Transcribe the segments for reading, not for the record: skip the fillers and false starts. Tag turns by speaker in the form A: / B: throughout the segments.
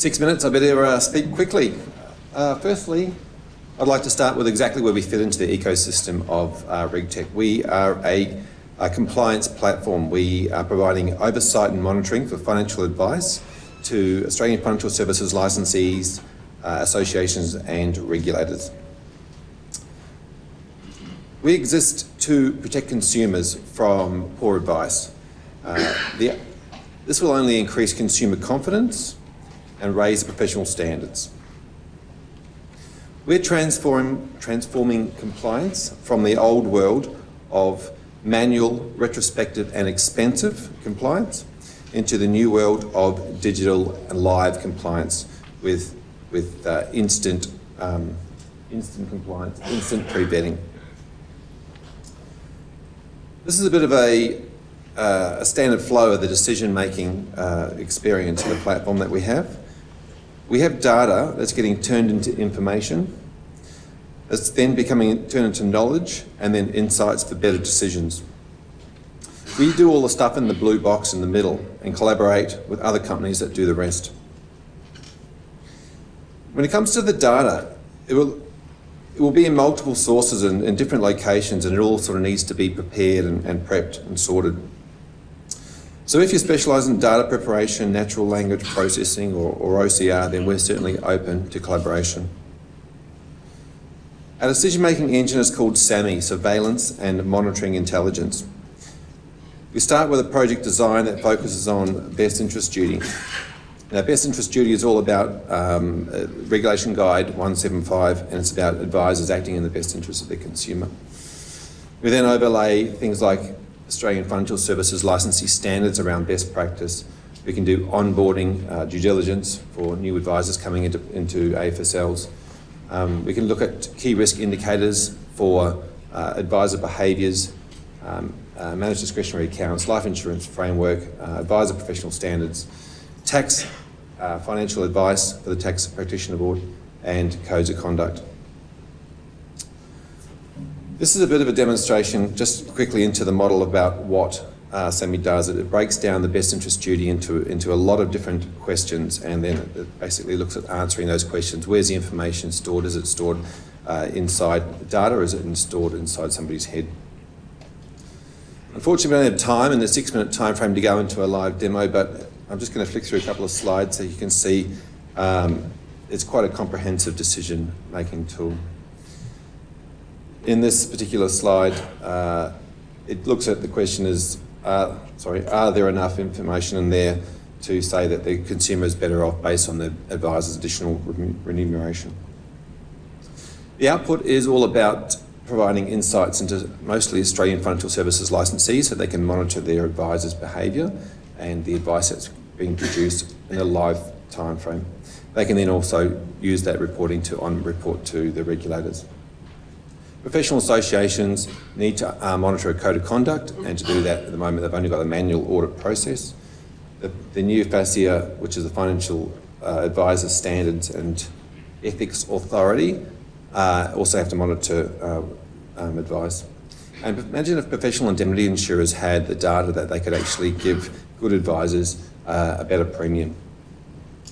A: 6 minutes, I better speak quickly. Firstly, I'd like to start with exactly where we fit into the ecosystem of Regtech. We are a compliance platform. We are providing oversight and monitoring for financial advice to Australian financial services licensees, associations and regulators. We exist to protect consumers from poor advice. This will only increase consumer confidence and raise professional standards. We're transforming compliance from the old world of manual, retrospective and expensive compliance into the new world of digital and live compliance with instant compliance, instant pre-vetting. This is a bit of a standard flow of the decision-making experience in the platform that we have. We have data that's getting turned into information, that's then turned into knowledge and then insights for better decisions. We do all the stuff in the blue box in the middle and collaborate with other companies that do the rest. When it comes to the data, it will be in multiple sources and in different locations, and it all sort of needs to be prepared and prepped and sorted. So if you specialise in data preparation, natural language processing or OCR, then we're certainly open to collaboration. Our decision-making engine is called SAMI, Surveillance and Monitoring Intelligence. We start with a project design that focuses on best interest duty. Now, best interest duty is all about Regulation Guide 175, and it's about advisors acting in the best interest of their consumer. We then overlay things like Australian Financial Services licensee standards around best practice. We can do onboarding due diligence for new advisors coming into AFSLs. We can look at key risk indicators for advisor behaviours, managed discretionary accounts, life insurance framework, advisor professional standards, tax financial advice for the Tax Practitioner Board, and codes of conduct. This is a bit of a demonstration just quickly into the model about what SAMI does. It breaks down the best interest duty into a lot of different questions, and then it basically looks at answering those questions. Where's the information stored? Is it stored inside the data, or is it stored inside somebody's head? Unfortunately, we don't have time in the 6-minute time frame to go into a live demo, but I'm just going to flick through a couple of slides so you can see it's quite a comprehensive decision-making tool. In this particular slide, it looks at the question is, are there enough information in there to say that the consumer is better off based on the advisor's additional remuneration? The output is all about providing insights into mostly Australian financial services licensees so they can monitor their advisor's behaviour and the advice that's being produced in a live time frame. They can then also use that reporting to report to the regulators. Professional associations need to monitor a code of conduct, and to do that at the moment they've only got a manual audit process. The new FASIA, which is the Financial Advisor Standards and Ethics Authority, also have to monitor advice. And imagine if professional indemnity insurers had the data that they could actually give good advisors a better premium.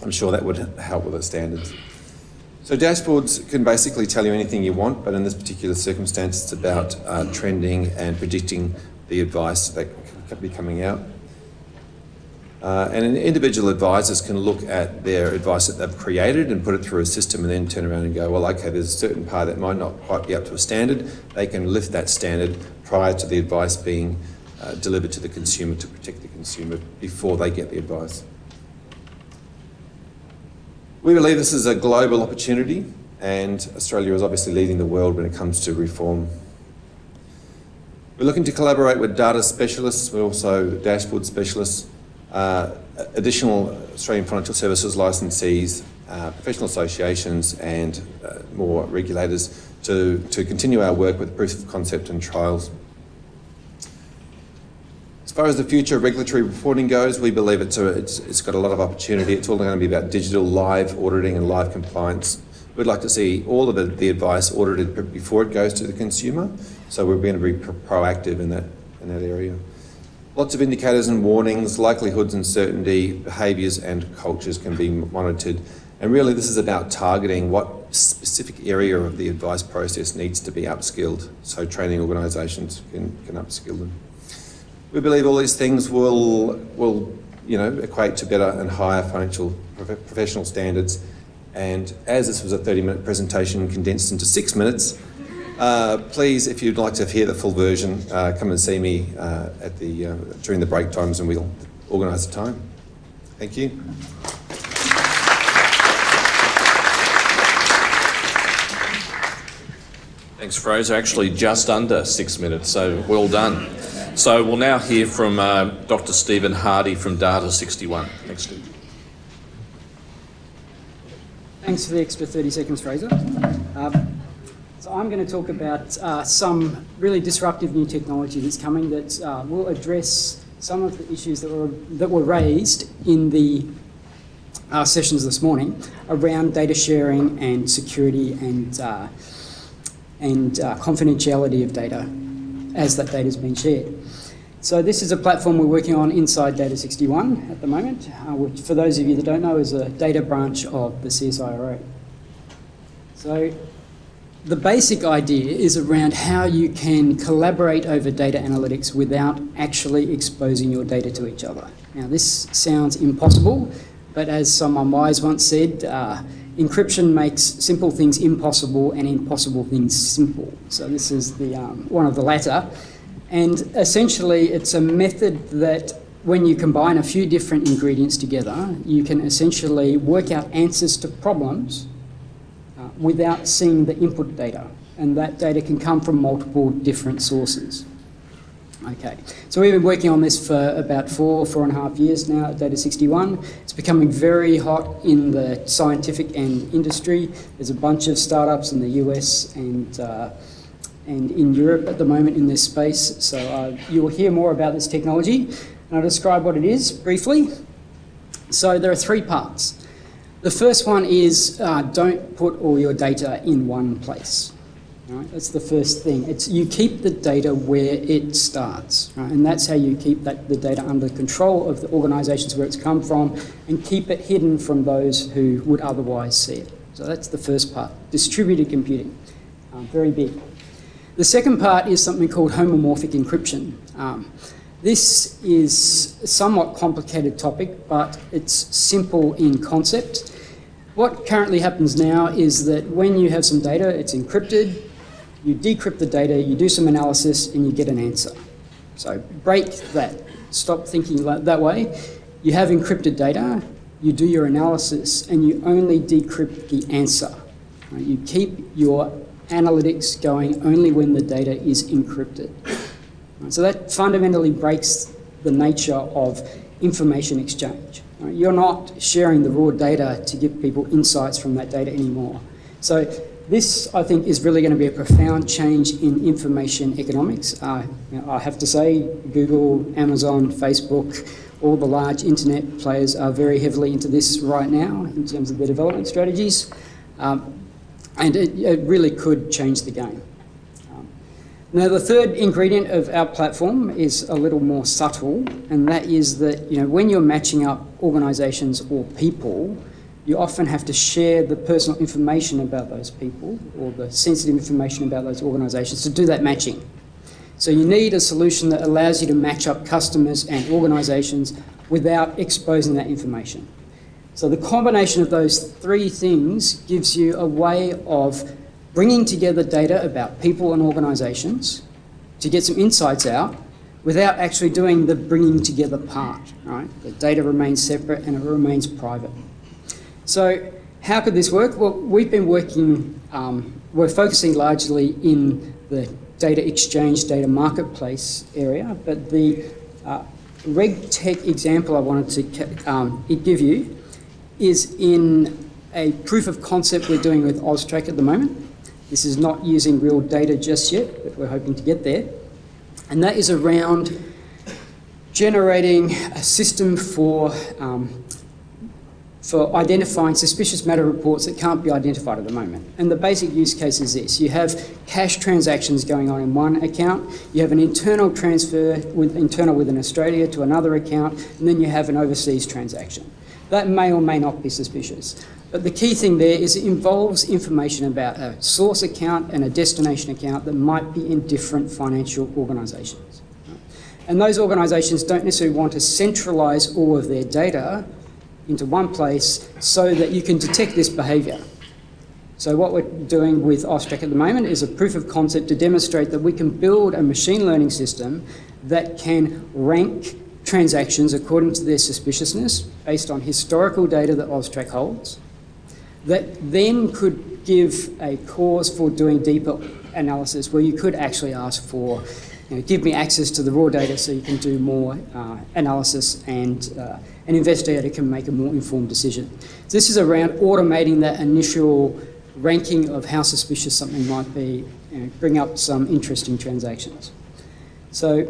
A: I'm sure that would help with the standards. So dashboards can basically tell you anything you want, but in this particular circumstance, it's about trending and predicting the advice that could be coming out. And individual advisors can look at their advice that they've created and put it through a system and then turn around and go, well, okay, there's a certain part that might not quite be up to a standard. They can lift that standard prior to the advice being delivered to the consumer to protect the consumer before they get the advice. We believe this is a global opportunity, and Australia is obviously leading the world when it comes to reform. We're looking to collaborate with data specialists, we're also dashboard specialists, additional Australian financial services licensees, professional associations and more regulators to continue our work with proof of concept and trials. As far as the future of regulatory reporting goes, we believe it's got a lot of opportunity. It's all going to be about digital live auditing and live compliance. We'd like to see all of the advice audited before it goes to the consumer, so we're going to be proactive in that area. Lots of indicators and warnings, likelihoods and certainty, behaviours and cultures can be monitored. And really this is about targeting what specific area of the advice process needs to be upskilled, so training organisations can upskill them. We believe all these things will equate to better and higher financial professional standards. And as this was a 30-minute presentation condensed into 6 minutes, please, if you'd like to hear the full version, come and see me during the break times and we'll organise the time. Thank you.
B: Thanks, Fraser. Actually, just under 6 minutes, so well done. So we'll now hear from Dr. Stephen Hardy from Data 61. Thanks, Steve.
C: Thanks for the extra 30 seconds, Fraser. So I'm going to talk about some really disruptive new technology that's coming that will address some of the issues that were raised in the sessions this morning around data sharing and security and confidentiality of data as that data has been shared. So this is a platform we're working on inside Data 61 at the moment, which for those of you that don't know is a data branch of the CSIRO. So the basic idea is around how you can collaborate over data analytics without actually exposing your data to each other. Now this sounds impossible, but as someone wise once said, encryption makes simple things impossible and impossible things simple. So this is the one of the latter. And essentially it's a method that when you combine a few different ingredients together, you can essentially work out answers to problems without seeing the input data. And that data can come from multiple different sources. Okay, so we've been working on this for about 4.5 years now at Data 61. It's becoming very hot in the scientific and industry. There's a bunch of startups in the US and in Europe at the moment in this space. So you'll hear more about this technology. And I'll describe what it is briefly. So there are 3 parts. The first one is don't put all your data in one place. Right? That's the first thing. You keep the data where it starts, right? And that's how you keep the data under control of the organisations where it's come from and keep it hidden from those who would otherwise see it. So that's the first part, distributed computing, very big. The second part is something called homomorphic encryption. This is a somewhat complicated topic, but it's simple in concept. What currently happens now is that when you have some data, it's encrypted, you decrypt the data, you do some analysis, and you get an answer. So break that. Stop thinking that way. You have encrypted data, you do your analysis, and you only decrypt the answer. Right? You keep your analytics going only when the data is encrypted. Right? So that fundamentally breaks the nature of information exchange. Right? You're not sharing the raw data to give people insights from that data anymore. So this, I think, is really going to be a profound change in information economics. I have to say, Google, Amazon, Facebook, all the large internet players are very heavily into this right now in terms of their development strategies. And it really could change the game. Now, the third ingredient of our platform is a little more subtle, and that is that when you're matching up organisations or people, you often have to share the personal information about those people or the sensitive information about those organisations to do that matching. So you need a solution that allows you to match up customers and organisations without exposing that information. So the combination of those 3 things gives you a way of bringing together data about people and organisations to get some insights out without actually doing the bringing together part, right? The data remains separate and it remains private. So how could this work? Well, we've been working, we're focusing largely in the data exchange, data marketplace area, but the Regtech example I wanted to give you is in a proof of concept we're doing with Austrac at the moment. This is not using real data just yet, but we're hoping to get there. And that is around generating a system for for identifying suspicious matter reports that can't be identified at the moment. And the basic use case is this. You have cash transactions going on in one account, you have an internal transfer within Australia to another account, and then you have an overseas transaction. That may or may not be suspicious. But the key thing there is it involves information about a source account and a destination account that might be in different financial organisations. And those organisations don't necessarily want to centralise all of their data into one place so that you can detect this behaviour. So what we're doing with AUSTRAC at the moment is a proof of concept to demonstrate that we can build a machine learning system that can rank transactions according to their suspiciousness based on historical data that AUSTRAC holds, that then could give a cause for doing deeper analysis where you could actually ask for, give me access to the raw data so you can do more analysis and an investigator can make a more informed decision. So this is around automating that initial ranking of how suspicious something might be and bring up some interesting transactions. So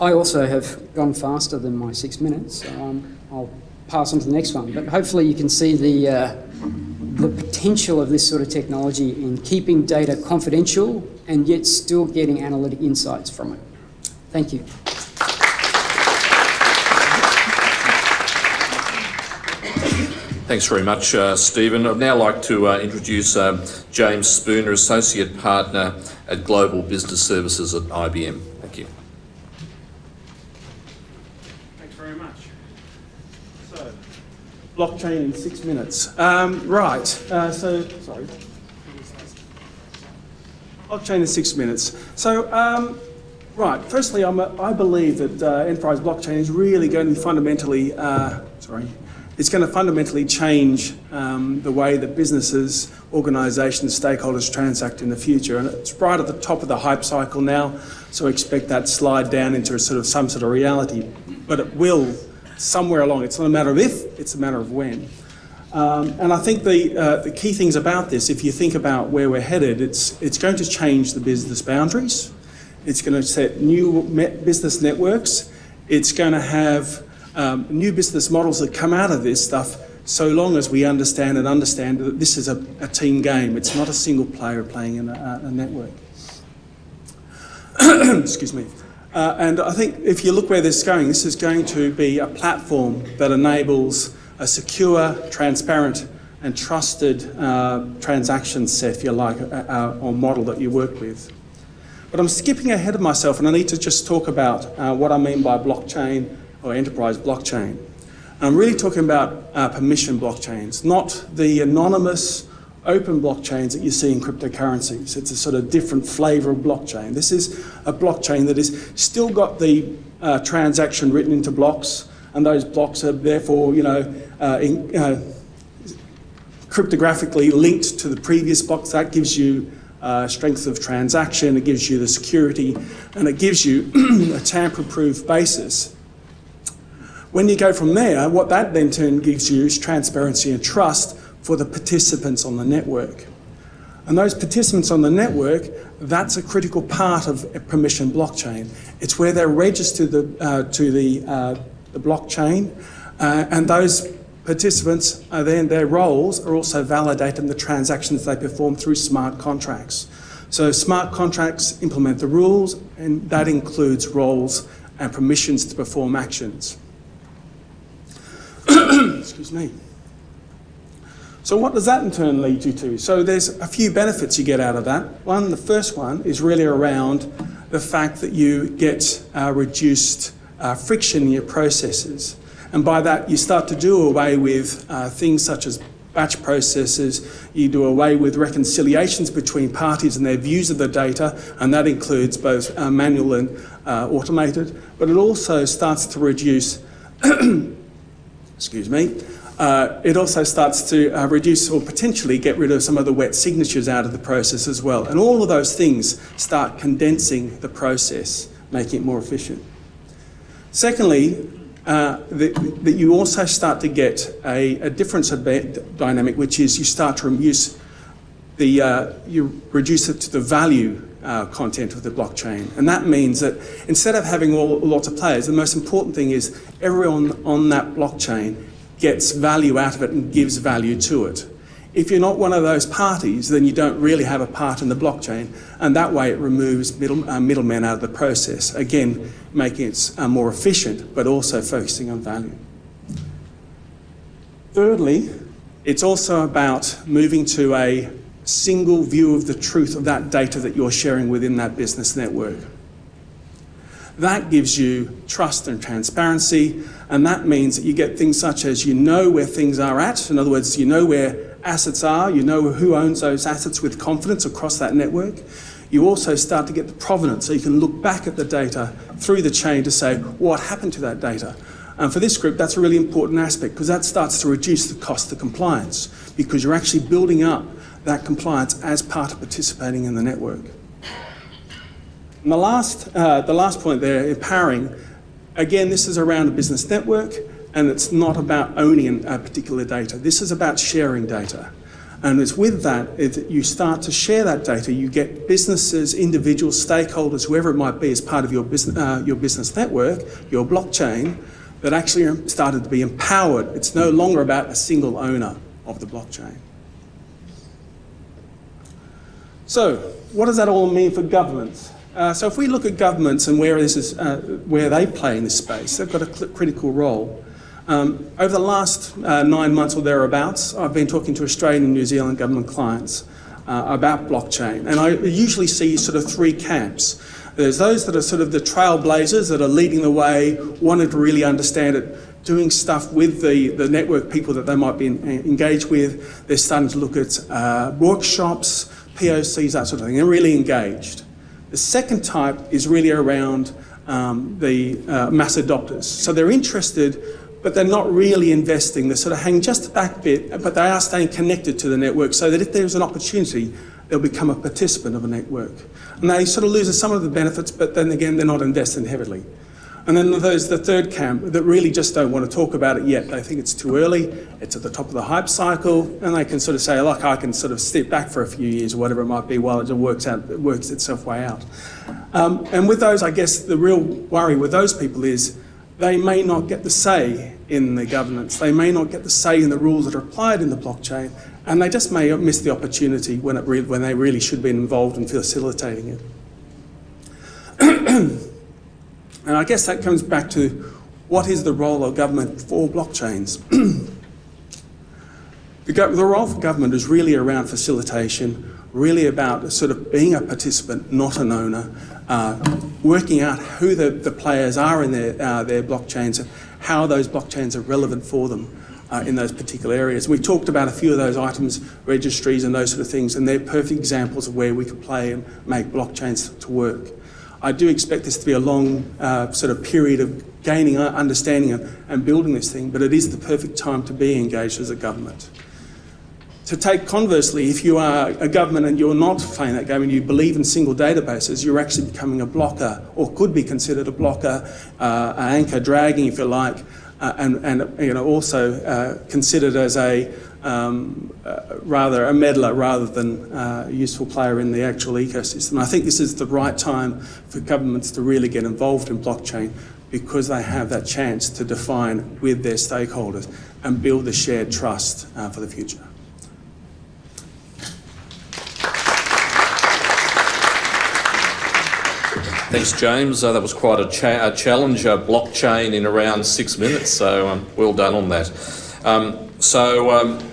C: I also have gone faster than my 6 minutes, so I'll pass on to the next one. But hopefully you can see the potential of this sort of technology in keeping data confidential and yet still getting analytic insights from it. Thank you.
B: Thanks very much, Stephen. I'd now like to introduce James Spooner, Associate Partner at Global Business Services at IBM. Thank you.
D: Thanks very much. So, blockchain in 6 minutes. Blockchain in 6 minutes. So, firstly, I believe that enterprise blockchain is really going to fundamentally, it's going to fundamentally change the way that businesses, organisations, stakeholders transact in the future. And it's right at the top of the hype cycle now, so expect that slide down into some sort of reality. But it will somewhere along. It's not a matter of if, it's a matter of when. And I think the key things about this, if you think about where we're headed, it's going to change the business boundaries. It's going to set new business networks. It's going to have new business models that come out of this stuff, so long as we understand that this is a team game. It's not a single player playing in a network. Excuse me. And I think if you look where this is going to be a platform that enables a secure, transparent and trusted transaction set, if you like, or model that you work with. But I'm skipping ahead of myself and I need to just talk about what I mean by blockchain or enterprise blockchain. I'm really talking about permission blockchains, not the anonymous open blockchains that you see in cryptocurrencies. It's a sort of different flavour of blockchain. This is a blockchain that is still got the transaction written into blocks, and those blocks are therefore, cryptographically linked to the previous blocks. That gives you strength of transaction, it gives you the security, and it gives you a tamper-proof basis. When you go from there, what that then turn gives you is transparency and trust for the participants on the network. And those participants on the network, that's a critical part of a permission blockchain. It's where they're registered to the blockchain, and those participants are then, their roles are also validated in the transactions they perform through smart contracts. So smart contracts implement the rules, and that includes roles and permissions to perform actions. Excuse me. So what does that in turn lead you to? So there's a few benefits you get out of that. The first one is really around the fact that you get reduced friction in your processes. And by that, you start to do away with things such as batch processes. You do away with reconciliations between parties and their views of the data, and that includes both manual and automated. But it also starts to reduce, excuse me, it also starts to reduce or potentially get rid of some of the wet signatures out of the process as well. And all of those things start condensing the process, making it more efficient. Secondly, that you also start to get a difference of dynamic, which is you start to reduce you reduce it to the value content of the blockchain. And that means that instead of having lots of players, the most important thing is everyone on that blockchain gets value out of it and gives value to it. If you're not one of those parties, then you don't really have a part in the blockchain, and that way it removes middlemen out of the process, again, making it more efficient, but also focusing on value. Thirdly, it's also about moving to a single view of the truth of that data that you're sharing within that business network. That gives you trust and transparency, and that means that you get things such as you know where things are at. In other words, you know where assets are, you know who owns those assets with confidence across that network. You also start to get the provenance, so you can look back at the data through the chain to say, what happened to that data? And for this group, that's a really important aspect, because that starts to reduce the cost of compliance, because you're actually building up that compliance as part of participating in the network. And the last point there, empowering, again, this is around a business network, and it's not about owning a particular data. This is about sharing data. And it's with that, you start to share that data, you get businesses, individuals, stakeholders, whoever it might be, as part of your business network, your blockchain, that actually are started to be empowered. It's no longer about a single owner of the blockchain. So, what does that all mean for governments? So if we look at governments and where they play in this space, they've got a critical role. Over the last 9 months or thereabouts, I've been talking to Australian and New Zealand government clients about blockchain, and I usually see sort of 3 camps. There's those that are sort of the trailblazers that are leading the way, wanting to really understand it, doing stuff with the network people that they might be engaged with. They're starting to look at workshops, POCs, that sort of thing. They're really engaged. The second type is really around the mass adopters. So they're interested, but they're not really investing. They're sort of hanging just a back bit, but they are staying connected to the network so that if there's an opportunity, they'll become a participant of a network. And they sort of lose some of the benefits, but then again, they're not investing heavily. And then there's the third camp that really just don't want to talk about it yet. They think it's too early, it's at the top of the hype cycle, and they can sort of say, look, I can sort of step back for a few years or whatever it might be while it works itself way out. And with those, I guess the real worry with those people is they may not get the say in the governance, they may not get the say in the rules that are applied in the blockchain, and they just may miss the opportunity when they really should be involved in facilitating it. And I guess that comes back to what is the role of government for blockchains? The role for government is really around facilitation, really about sort of being a participant, not an owner, working out who the players are in their blockchains and how those blockchains are relevant for them in those particular areas. We talked about a few of those items, registries and those sort of things, and they're perfect examples of where we could play and make blockchains to work. I do expect this to be a long sort of period of gaining understanding and building this thing, but it is the perfect time to be engaged as a government. To take conversely, if you are a government and you're not playing that game and you believe in single databases, you're actually becoming a blocker, or could be considered a blocker, an anchor dragging, if you like, and you know, also considered as rather a meddler rather than a useful player in the actual ecosystem. I think this is the right time for governments to really get involved in blockchain, because they have that chance to define with their stakeholders and build the shared trust for the future.
B: Thanks, James. That was quite a challenge, blockchain in around 6 minutes, so well done on that.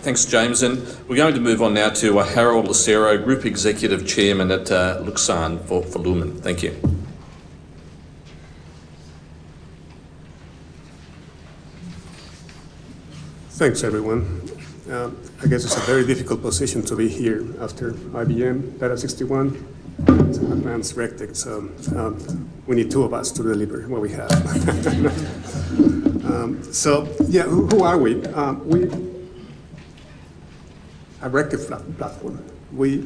B: Thanks, James. And we're going to move on now to Harold Lucero, Group Executive Chairman at Luxan for Lumen. Thank you.
E: Thanks, everyone. I guess it's a very difficult position to be here after IBM, Data 61, advanced Regtech, so we need 2 of us to deliver what we have. Who are we? We a Regtech platform. We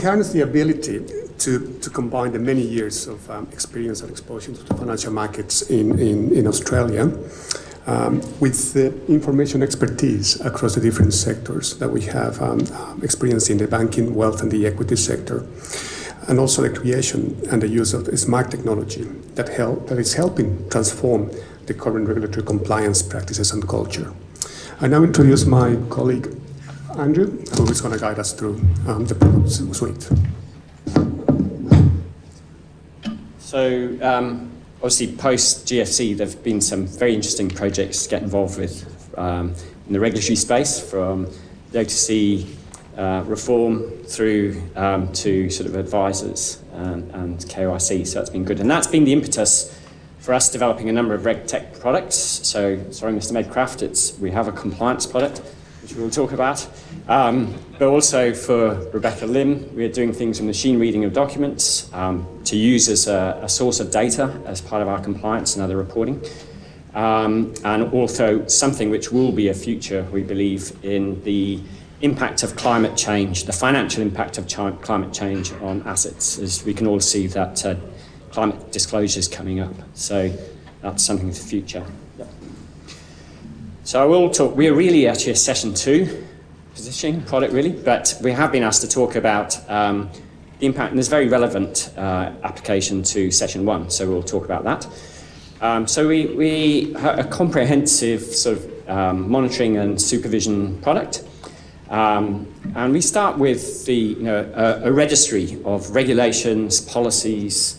E: harness the ability to combine the many years of experience and exposure to the financial markets in Australia with the information expertise across the different sectors that we have experience in the banking, wealth, and the equity sector, and also the creation and the use of smart technology that is helping transform the current regulatory compliance practices and culture. I now introduce my colleague, Andrew, who is going to guide us through the product suite.
F: So obviously post GFC, there have been some very interesting projects to get involved with in the regulatory space, from the OTC reform through to sort of advisors and KYC, so that's been good. And that's been the impetus for us developing a number of Regtech products. So, sorry, Mr. Medcraft, we have a compliance product, which we'll talk about. But also for Rebecca Lim, we're doing things in machine reading of documents to use as a source of data as part of our compliance and other reporting. And also something which will be a future, we believe, in the impact of climate change, the financial impact of climate change on assets, as we can all see that climate disclosure is coming up. So that's something of the future. Yep. So I will talk, we're really actually a session 2 positioning product really, but we have been asked to talk about the impact, and there's very relevant application to session 1, so we'll talk about that. So we have a comprehensive sort of monitoring and supervision product. And we start with a registry of regulations, policies,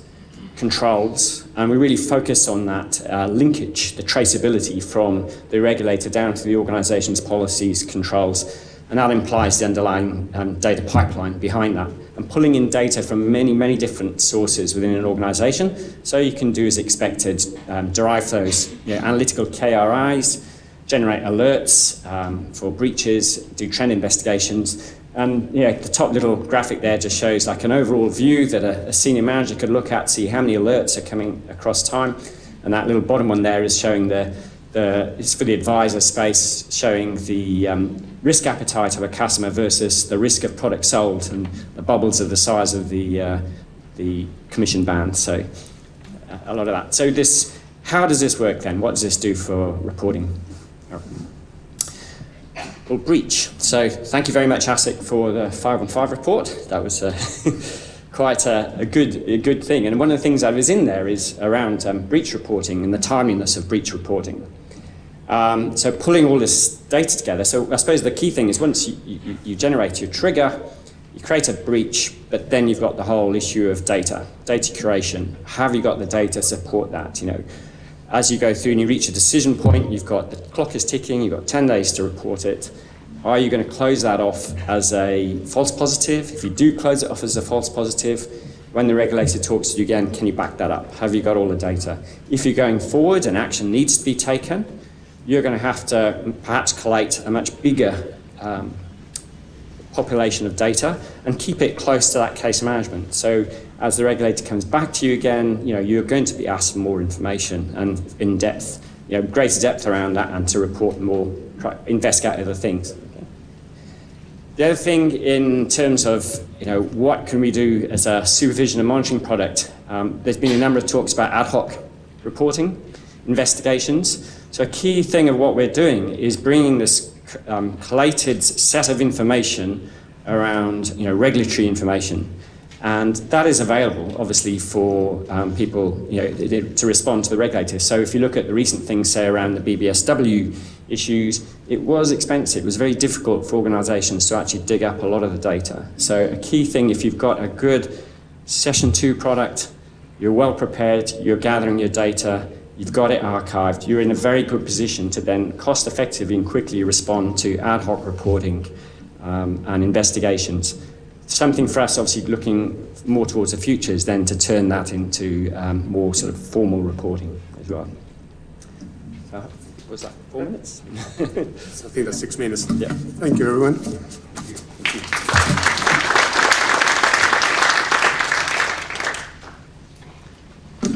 F: controls, and we really focus on that linkage, the traceability from the regulator down to the organisation's policies, controls, and that implies the underlying data pipeline behind that, and pulling in data from many, many different sources within an organisation, so you can do as expected, derive those analytical KRIs, generate alerts for breaches, do trend investigations. And the top little graphic there just shows like an overall view that a senior manager could look at, see how many alerts are coming across time. And that little bottom one there is showing it's for the advisor space, showing the risk appetite of a customer versus the risk of product sold, and the bubbles are the size of the commission band. So a lot of that. So how does this work then? What does this do for reporting? Well, breach. So thank you very much, ASIC, for the 5-on-5 report. That was quite a good thing. And one of the things that was in there is around breach reporting and the timeliness of breach reporting. So pulling all this data together. So I suppose the key thing is once you generate your trigger, you create a breach, but then you've got the whole issue of data curation. Have you got the data to support that? As you go through and you reach a decision point, you've got the clock is ticking, you've got 10 days to report it. Are you going to close that off as a false positive? If you do close it off as a false positive, when the regulator talks to you again, can you back that up? Have you got all the data? If you're going forward and action needs to be taken, you're going to have to perhaps collate a much bigger population of data and keep it close to that case management. So as the regulator comes back to you again, you're going to be asked for more information and in depth, greater depth around that, and to report more, investigate other things. Okay. The other thing in terms of what can we do as a supervision and monitoring product, there's been a number of talks about ad hoc reporting, investigations. So a key thing of what we're doing is bringing this collated set of information around regulatory information, and that is available obviously for people to respond to the regulator. So if you look at the recent things, say around the BBSW issues, it was expensive. It was very difficult for organisations to actually dig up a lot of the data. So a key thing, if you've got a good session 2 product, you're well prepared, you're gathering your data, you've got it archived, you're in a very good position to then cost effectively and quickly respond to ad hoc reporting and investigations. Something for us, obviously looking more towards the future, is then to turn that into more sort of formal reporting as well. So, was that 4 minutes?
E: I think that's 6 minutes.
F: Yeah.
E: Thank you, everyone.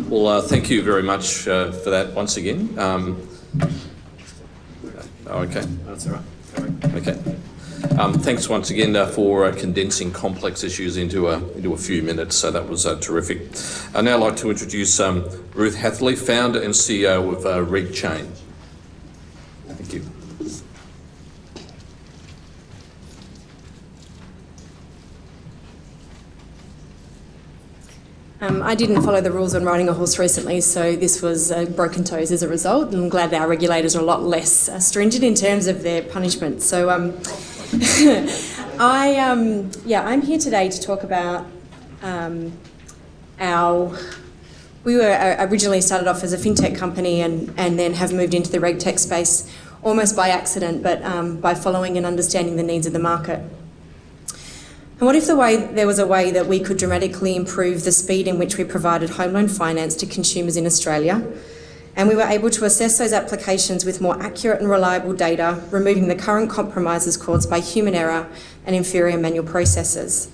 B: Well, thank you very much for that once again. Okay.
F: That's all right.
B: Okay. Thanks once again for condensing complex issues into a few minutes. So that was terrific. I'd now like to introduce Ruth Hathaway, founder and CEO of Regtech. Thank you.
G: I didn't follow the rules on riding a horse recently, so this was broken toes as a result, and I'm glad our regulators are a lot less stringent in terms of their punishment. So I'm here today to talk about we were originally started off as a fintech company and then have moved into the Regtech space almost by accident, but by following and understanding the needs of the market. And what if there was a way that we could dramatically improve the speed in which we provided home loan finance to consumers in Australia, and we were able to assess those applications with more accurate and reliable data, removing the current compromises caused by human error and inferior manual processes?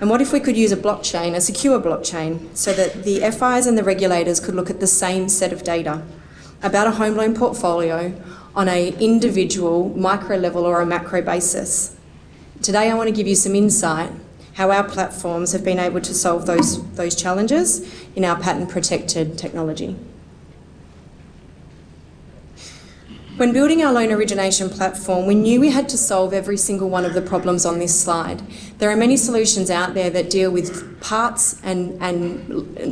G: And what if we could use a blockchain, a secure blockchain, so that the FIs and the regulators could look at the same set of data about a home loan portfolio on an individual, micro level or a macro basis? Today I want to give you some insight how our platforms have been able to solve those challenges in our patent-protected technology. When building our loan origination platform, we knew we had to solve every single one of the problems on this slide. There are many solutions out there that deal with parts and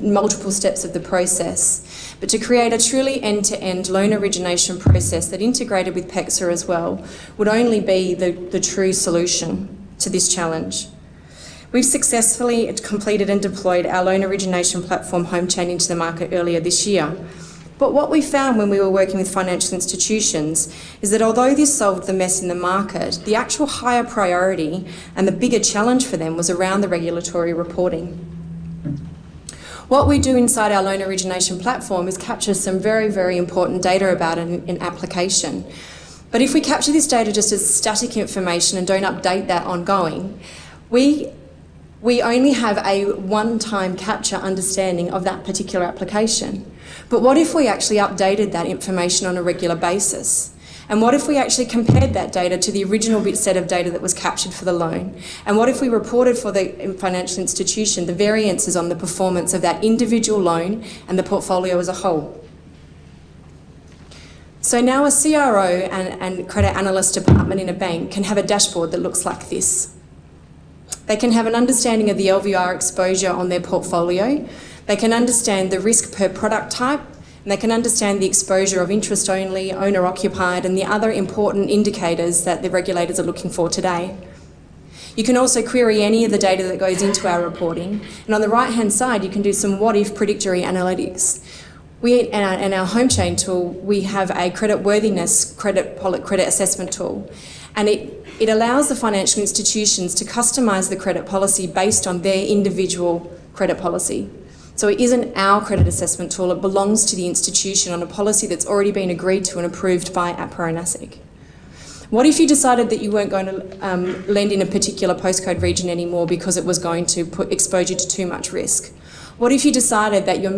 G: multiple steps of the process. But to create a truly end-to-end loan origination process that integrated with PEXA as well would only be the true solution to this challenge. We've successfully completed and deployed our loan origination platform HomeChain into the market earlier this year. But what we found when we were working with financial institutions is that although this solved the mess in the market, the actual higher priority and the bigger challenge for them was around the regulatory reporting. What we do inside our loan origination platform is capture some very, very important data about an application. But if we capture this data just as static information and don't update that ongoing, we only have a one-time capture understanding of that particular application. But what if we actually updated that information on a regular basis? And what if we actually compared that data to the original set of data that was captured for the loan? And what if we reported for the financial institution the variances on the performance of that individual loan and the portfolio as a whole? So now a CRO and credit analyst department in a bank can have a dashboard that looks like this. They can have an understanding of the LVR exposure on their portfolio. They can understand the risk per product type, and they can understand the exposure of interest only, owner occupied, and the other important indicators that the regulators are looking for today. You can also query any of the data that goes into our reporting, and on the right-hand side, you can do some what-if predictory analytics. In our HomeChain tool, we have a credit worthiness credit assessment tool, and it allows the financial institutions to customise the credit policy based on their individual credit policy. So it isn't our credit assessment tool, it belongs to the institution on a policy that's already been agreed to and approved by APRA and ASIC. What if you decided that you weren't going to lend in a particular postcode region anymore because it was going to expose you to too much risk? What if you decided that your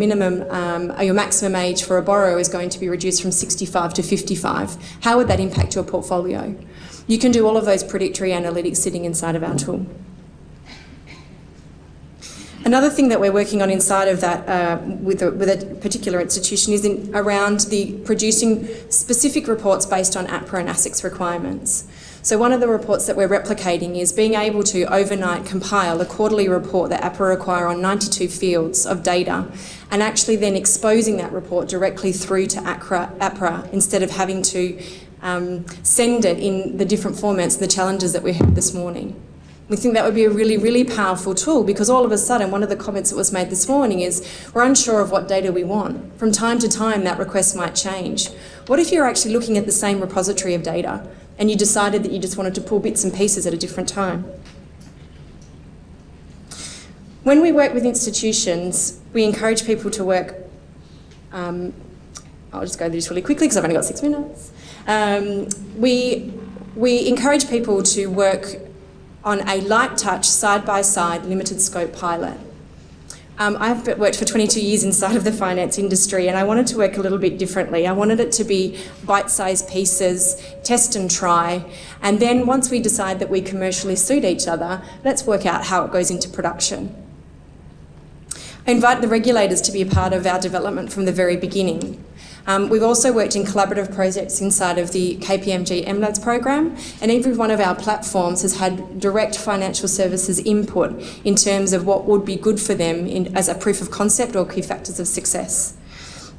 G: maximum age for a borrower is going to be reduced from 65 to 55? How would that impact your portfolio? You can do all of those predictory analytics sitting inside of our tool. Another thing that we're working on inside of that with a particular institution is around the producing specific reports based on APRA and ASIC's requirements. So one of the reports that we're replicating is being able to overnight compile a quarterly report that APRA require on 92 fields of data, and actually then exposing that report directly through to APRA instead of having to send it in the different formats, the challenges that we had this morning. We think that would be a really, really powerful tool, because all of a sudden, one of the comments that was made this morning is we're unsure of what data we want. From time to time, that request might change. What if you're actually looking at the same repository of data and you decided that you just wanted to pull bits and pieces at a different time? When we work with institutions, we encourage people to work, I'll just go through this really quickly because I've only got 6 minutes. We encourage people to work on a light touch, side-by-side, limited scope pilot. I've worked for 22 years inside of the finance industry, and I wanted to work a little bit differently. I wanted it to be bite-sized pieces, test and try, and then once we decide that we commercially suit each other, let's work out how it goes into production. I invite the regulators to be a part of our development from the very beginning. We've also worked in collaborative projects inside of the KPMG MLADS program, and every one of our platforms has had direct financial services input in terms of what would be good for them as a proof of concept or key factors of success.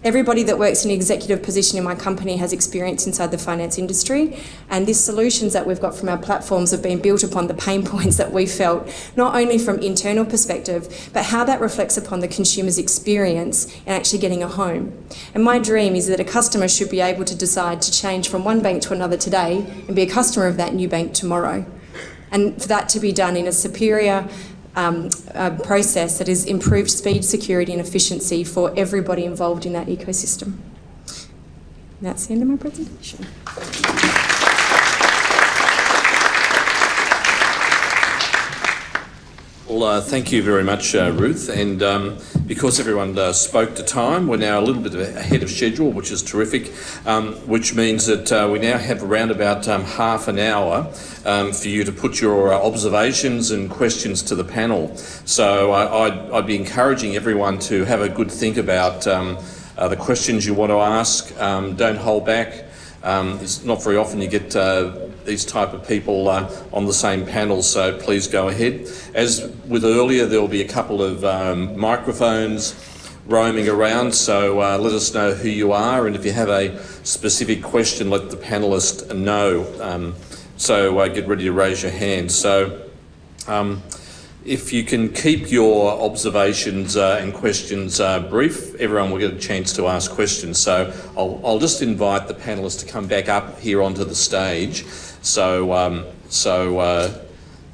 G: Everybody that works in an executive position in my company has experience inside the finance industry, and these solutions that we've got from our platforms have been built upon the pain points that we felt, not only from internal perspective, but how that reflects upon the consumer's experience in actually getting a home. And my dream is that a customer should be able to decide to change from one bank to another today and be a customer of that new bank tomorrow. And for that to be done in a superior process that has improved speed, security and efficiency for everybody involved in that ecosystem. And that's the end of my presentation.
B: Well, thank you very much, Ruth. And because everyone spoke to time, we're now a little bit ahead of schedule, which is terrific, which means that we now have around about half an hour for you to put your observations and questions to the panel. So I'd be encouraging everyone to have a good think about the questions you want to ask. Don't hold back. It's not very often you get these type of people on the same panel, so please go ahead. As with earlier, there will be a couple of microphones roaming around, so let us know who you are, and if you have a specific question, let the panellist know. So get ready to raise your hand. So if you can keep your observations and questions brief, everyone will get a chance to ask questions. So I'll just invite the panellists to come back up here onto the stage, so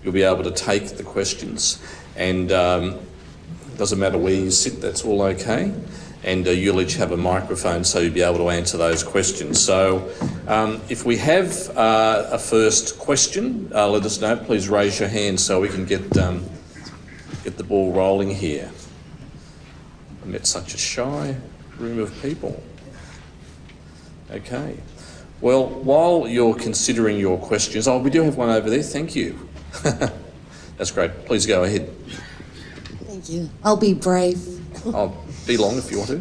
B: you'll be able to take the questions. And it doesn't matter where you sit, that's all okay. And you'll each have a microphone, so you'll be able to answer those questions. So if we have a first question, let us know. Please raise your hand so we can get the ball rolling here. I met such a shy room of people. Okay. Well, while you're considering your questions, we do have one over there. Thank you. That's great. Please go ahead.
H: Thank you. I'll be brave.
B: I'll be long if you want to.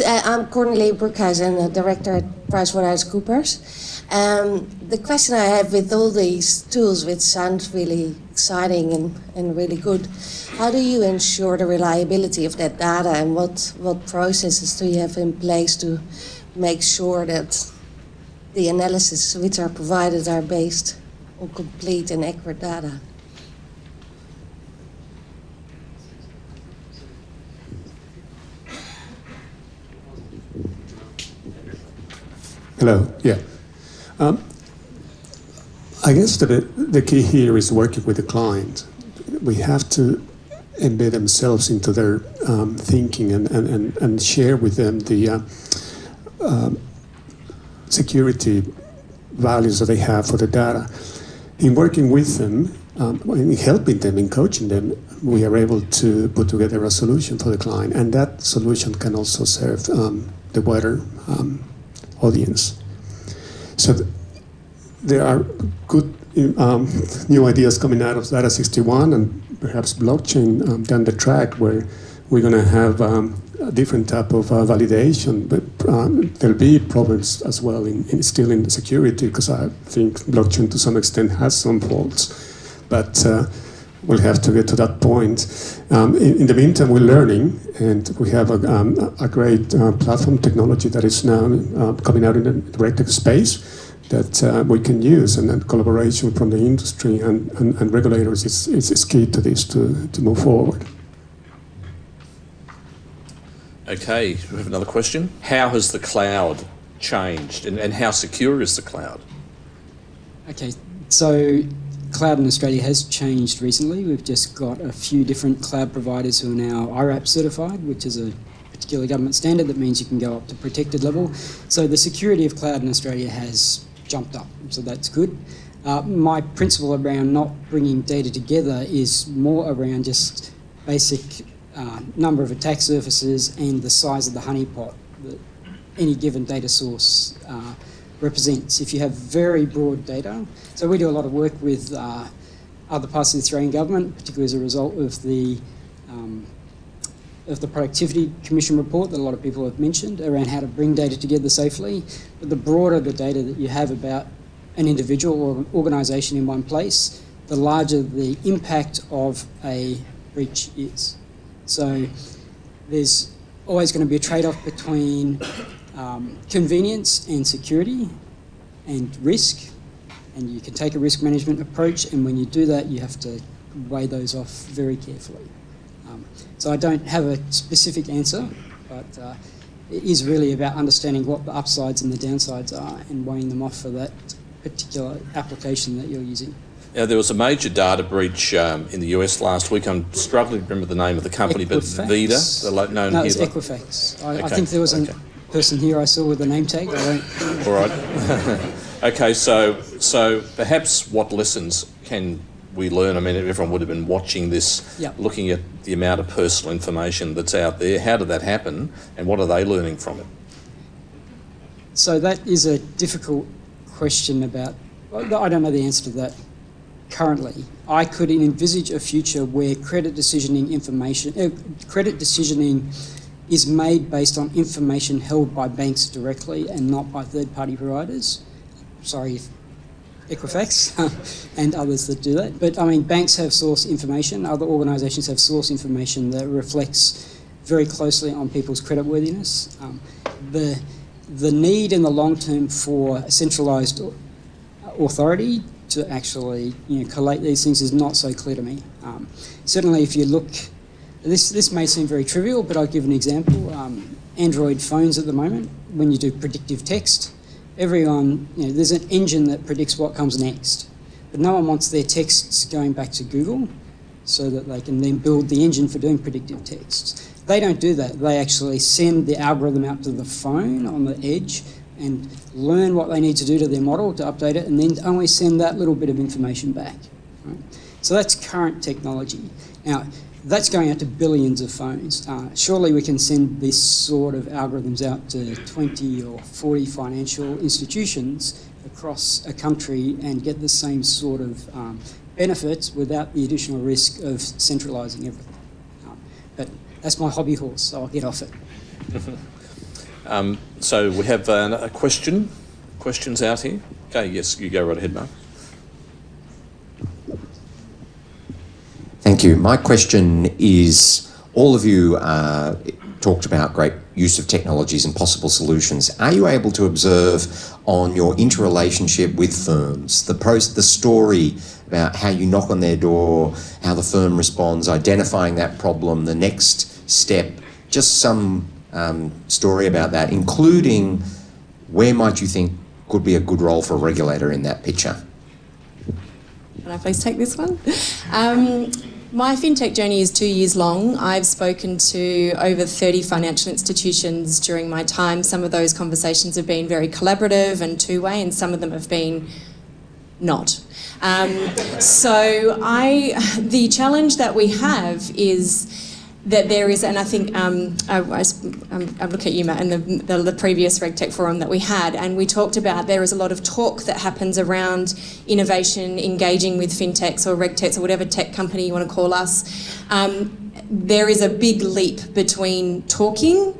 H: I'm Cornelie Broekhuizen, Director at PricewaterhouseCoopers. The question I have with all these tools, which sound really exciting and really good, how do you ensure the reliability of that data, and what processes do you have in place to make sure that the analysis which are provided are based on complete and accurate data?
E: Hello. Yeah. I guess the key here is working with the client. We have to embed themselves into their thinking and share with them the security values that they have for the data. In working with them, in helping them, in coaching them, we are able to put together a solution for the client, and that solution can also serve the wider audience. So there are good new ideas coming out of Data 61 and perhaps blockchain down the track, where we're going to have a different type of validation, but there'll be problems as well still in the security, because I think blockchain to some extent has some faults, but we'll have to get to that point. In the meantime, we're learning, and we have a great platform technology that is now coming out in the Regtech space that we can use, and then collaboration from the industry and regulators is key to this to move forward.
B: Okay, we have another question. How has the cloud changed, and how secure is the cloud?
C: Okay, so cloud in Australia has changed recently. We've just got a few different cloud providers who are now IRAP certified, which is a particular government standard that means you can go up to protected level. So the security of cloud in Australia has jumped up, so that's good. My principle around not bringing data together is more around just basic number of attack surfaces and the size of the honeypot that any given data source represents. If you have very broad data, so we do a lot of work with other parts of the Australian government, particularly as a result of the Productivity Commission report that a lot of people have mentioned around how to bring data together safely. But the broader the data that you have about an individual or an organisation in one place, the larger the impact of a breach is. So there's always going to be a trade-off between convenience and security and risk, and you can take a risk management approach, and when you do that you have to weigh those off very carefully. So I don't have a specific answer, but it is really about understanding what the upsides and the downsides are and weighing them off for that particular application that you're using.
B: Now, there was a major data breach in the US last week. I'm struggling to remember the name of the company, but
C: Equifax.
B: Vida, known
C: No,
B: here.
C: it's Equifax. I
B: Okay,
C: think there was
B: okay.
C: a person here I saw with the name tag.
B: All right. Okay, so perhaps what lessons can we learn? I mean, everyone would have been watching this,
C: Yeah.
B: looking at the amount of personal information that's out there. How did that happen, and what are they learning from it?
C: So that is a difficult question about, I don't know the answer to that currently. I could envisage a future where credit decisioning is made based on information held by banks directly and not by third-party providers. Sorry, Equifax and others that do that. But I mean, banks have source information, other organisations have source information that reflects very closely on people's creditworthiness. The need in the long term for a centralised authority to actually collate these things is not so clear to me. Certainly if you look, this may seem very trivial, but I'll give an example. Android phones at the moment, when you do predictive text, everyone, there's an engine that predicts what comes next, but no one wants their texts going back to Google so that they can then build the engine for doing predictive texts. They don't do that. They actually send the algorithm out to the phone on the edge and learn what they need to do to their model to update it, and then only send that little bit of information back. Right? So that's current technology. Now, that's going out to billions of phones. Surely we can send this sort of algorithms out to 20 or 40 financial institutions across a country and get the same sort of benefits without the additional risk of centralising everything. But that's my hobby horse, so I'll get off it.
B: So we have a question. Questions out here? Okay, yes, you go right ahead, Mark.
I: Thank you. My question is, all of you talked about great use of technologies and possible solutions. Are you able to observe on your interrelationship with firms, the story about how you knock on their door, how the firm responds, identifying that problem, the next step, just some story about that, including where might you think could be a good role for a regulator in that picture?
G: Can I please take this one? My fintech journey is 2 years long. I've spoken to over 30 financial institutions during my time. Some of those conversations have been very collaborative and two-way, and some of them have been not. The challenge that we have is that there is, and I think I look at you, Matt, and the previous Regtech forum that we had, and we talked about there is a lot of talk that happens around innovation, engaging with fintechs or Regtechs or whatever tech company you want to call us. There is a big leap between talking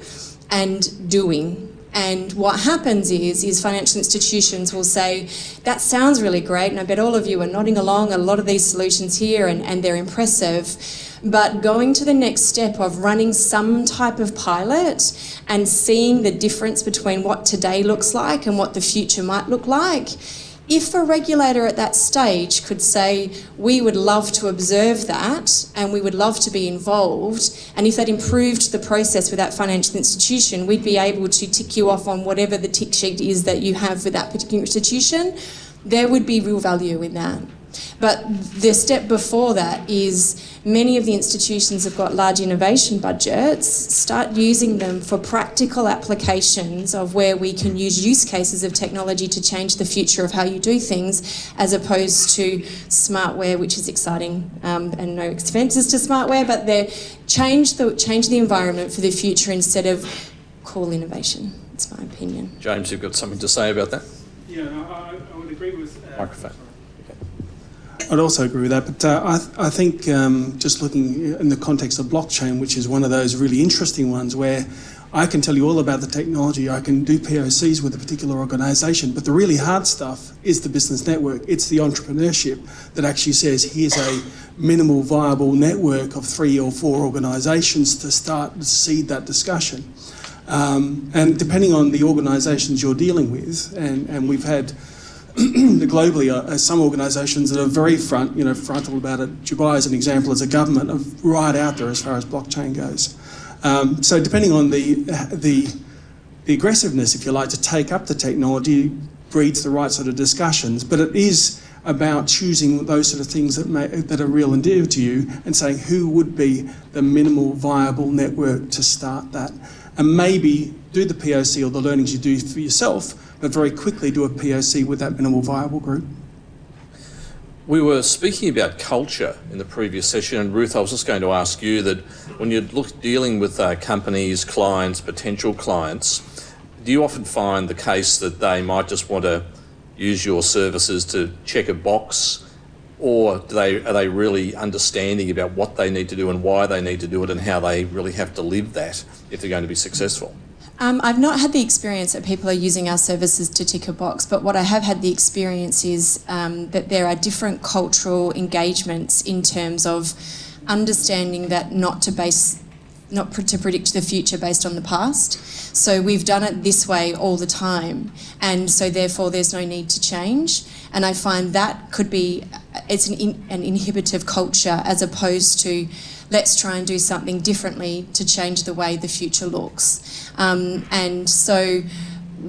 G: and doing. And what happens is financial institutions will say, that sounds really great, and I bet all of you are nodding along a lot of these solutions here, and they're impressive. But going to the next step of running some type of pilot and seeing the difference between what today looks like and what the future might look like, if a regulator at that stage could say, we would love to observe that and we would love to be involved, and if that improved the process with that financial institution, we'd be able to tick you off on whatever the tick sheet is that you have with that particular institution, there would be real value in that. But the step before that is many of the institutions have got large innovation budgets. Start using them for practical applications of where we can use cases of technology to change the future of how you do things, as opposed to smartware, which is exciting, and no offences to smartware, but they change the environment for the future instead of cool innovation. It's my opinion.
B: James, you've got something to say about that?
D: Yeah, I would agree with...
B: Microphone.
D: I'd also agree with that, but I think just looking in the context of blockchain, which is one of those really interesting ones where I can tell you all about the technology, I can do POCs with a particular organisation, but the really hard stuff is the business network. It's the entrepreneurship that actually says, here's a minimal viable network of 3 or 4 organisations to start to seed that discussion. And depending on the organisations you're dealing with, and we've had globally some organisations that are very frontal about it. Dubai, as an example, as a government, are right out there as far as blockchain goes. So depending on the aggressiveness, if you like, to take up the technology, breeds the right sort of discussions. But it is about choosing those sort of things that are real and dear to you, and saying who would be the minimal viable network to start that, and maybe do the POC or the learnings you do for yourself, but very quickly do a POC with that minimal viable group.
B: We were speaking about culture in the previous session, and Ruth, I was just going to ask you that when you're dealing with companies, clients, potential clients, do you often find the case that they might just want to use your services to check a box, or are they really understanding about what they need to do and why they need to do it, and how they really have to live that if they're going to be successful?
G: I've not had the experience that people are using our services to tick a box, but what I have had the experience is that there are different cultural engagements in terms of understanding that not to predict the future based on the past. So we've done it this way all the time, and so therefore there's no need to change. And I find that could be, it's an inhibitive culture, as opposed to let's try and do something differently to change the way the future looks. And so